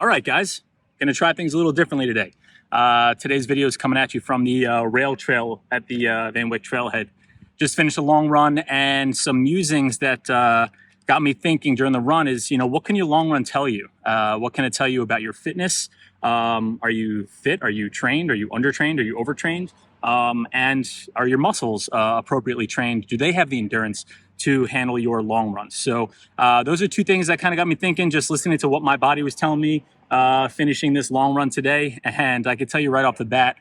All right, guys, gonna try things a little differently today. Today's video is coming at you from the rail trail at the Van Wyck Trailhead. Just finished a long run, and some musings that got me thinking during the run is, what can your long run tell you? What can it tell you about your fitness? Are you fit? Are you trained? Are you undertrained? Are you overtrained? And are your muscles appropriately trained? Do they have the endurance to handle your long runs? So those are two things that kind of got me thinking, just listening to what my body was telling me finishing this long run today. And I could tell you right off the bat,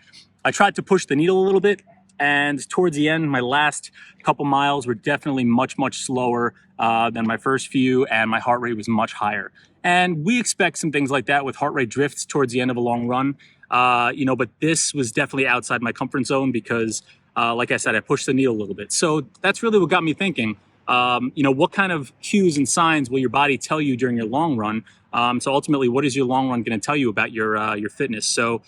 I tried to push the needle a little bit, and towards the end, my last couple miles were definitely much slower than my first few, and my heart rate was much higher. And we expect some things like that with heart rate drifts towards the end of a long run. But this was definitely outside my comfort zone because, like I said, I pushed the needle a little bit. So that's really what got me thinking. What kind of cues and signs will your body tell you during your long run? So ultimately, what is your long run going to tell you about your fitness? So,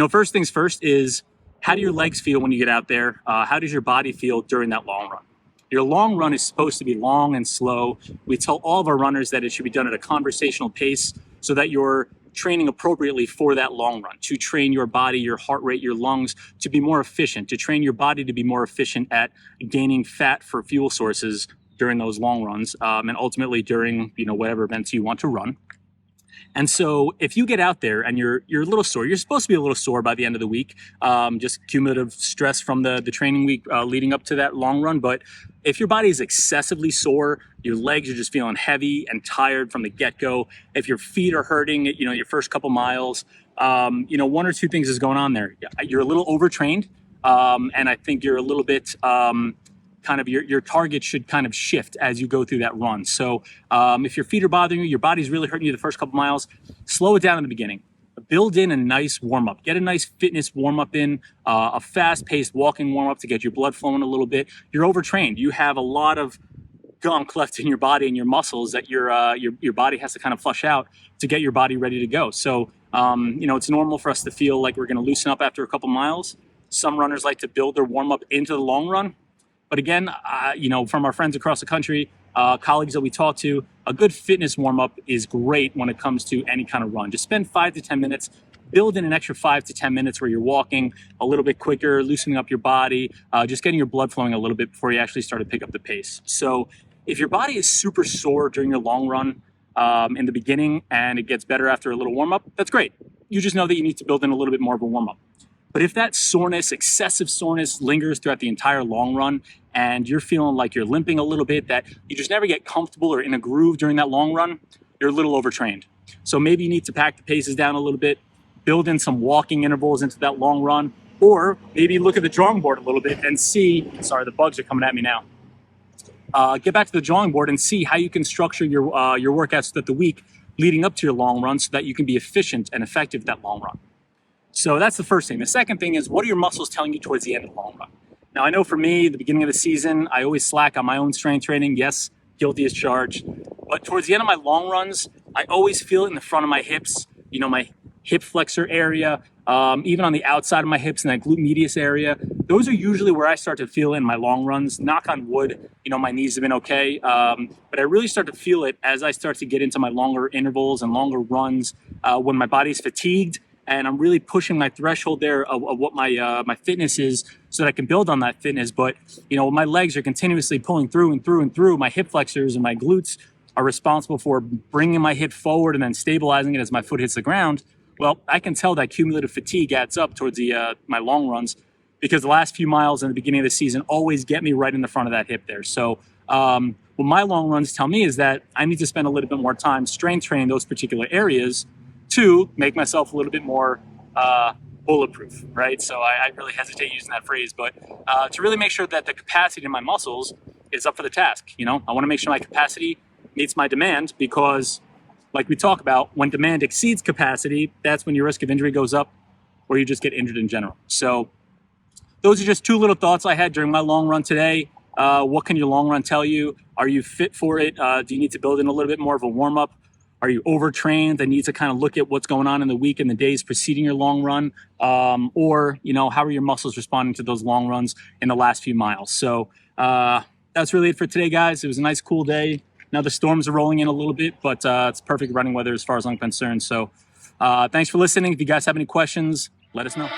first things first is, how do your legs feel when you get out there? How does your body feel during that long run? Your long run is supposed to be long and slow. We tell all of our runners that it should be done at a conversational pace so that you're training appropriately for that long run, to train your body, your heart rate, your lungs to be more efficient, to train your body to be more efficient at gaining fat for fuel sources during those long runs, and ultimately during whatever events you want to run. And so if you get out there and you're a little sore, you're supposed to be a little sore by the end of the week, just cumulative stress from the training week leading up to that long run. But if your body is excessively sore, your legs are just feeling heavy and tired from the get-go, if your feet are hurting, your first couple miles, one or two things is going on there. You're a little overtrained, and I think you're a little bit kind of your target should kind of shift as you go through that run. So if your feet are bothering you, your body's really hurting you the first couple miles, slow it down in the beginning. Build in a nice warm-up. Get a nice fitness warm-up in, a fast-paced walking warm-up to get your blood flowing a little bit. You're overtrained. You have a lot of gunk left in your body and your muscles that your body has to kind of flush out to get your body ready to go. So it's normal for us to feel like we're going to loosen up after a couple miles. Some runners like to build their warm-up into the long run. But again, from our friends across the country, colleagues that we talk to, a good fitness warm-up is great when it comes to any kind of run. Just spend 5 to 10 minutes, build in an extra 5 to 10 minutes where you're walking a little bit quicker, loosening up your body, just getting your blood flowing a little bit before you actually start to pick up the pace. So if your body is super sore during your long run in the beginning and it gets better after a little warm-up, that's great. You just know that you need to build in a little bit more of a warm-up. But if that soreness, excessive soreness, lingers throughout the entire long run and you're feeling like you're limping a little bit, that you just never get comfortable or in a groove during that long run, you're a little overtrained. So maybe you need to pack the paces down a little bit, build in some walking intervals into that long run, or maybe look at the drawing board a little bit and see, sorry, the bugs are coming at me now. Get back to the drawing board and see how you can structure your workouts throughout the week leading up to your long run so that you can be efficient and effective that long run. So that's the first thing. The second thing is, what are your muscles telling you towards the end of the long run? Now, I know for me, the beginning of the season, I always slack on my own strength training. Yes, guilty as charged. But towards the end of my long runs, I always feel it in the front of my hips, my hip flexor area, even on the outside of my hips in that glute medius area. Those are usually where I start to feel it in my long runs. Knock on wood, my knees have been okay. But I really start to feel it as I start to get into my longer intervals and longer runs when my body's fatigued. And I'm really pushing my threshold there of what my fitness is so that I can build on that fitness. But, my legs are continuously pulling through and through and through. My hip flexors and my glutes are responsible for bringing my hip forward and then stabilizing it as my foot hits the ground. Well, I can tell that cumulative fatigue adds up towards my long runs because the last few miles in the beginning of the season always get me right in the front of that hip there. So what my long runs tell me is that I need to spend a little bit more time strength training those particular areas to make myself a little bit more bulletproof, right? So I really hesitate using that phrase, but to really make sure that the capacity in my muscles is up for the task. I want to make sure my capacity meets my demand because, like we talk about, when demand exceeds capacity, that's when your risk of injury goes up or you just get injured in general. So those are just two little thoughts I had during my long run today. What can your long run tell you? Are you fit for it? Do you need to build in a little bit more of a warm-up? Are you overtrained and need to kind of look at what's going on in the week and the days preceding your long run? Or, how are your muscles responding to those long runs in the last few miles? So that's really it for today, guys. It was a nice, cool day. Now the storms are rolling in a little bit, but it's perfect running weather as far as I'm concerned. So Thanks for listening. If you guys have any questions, let us know.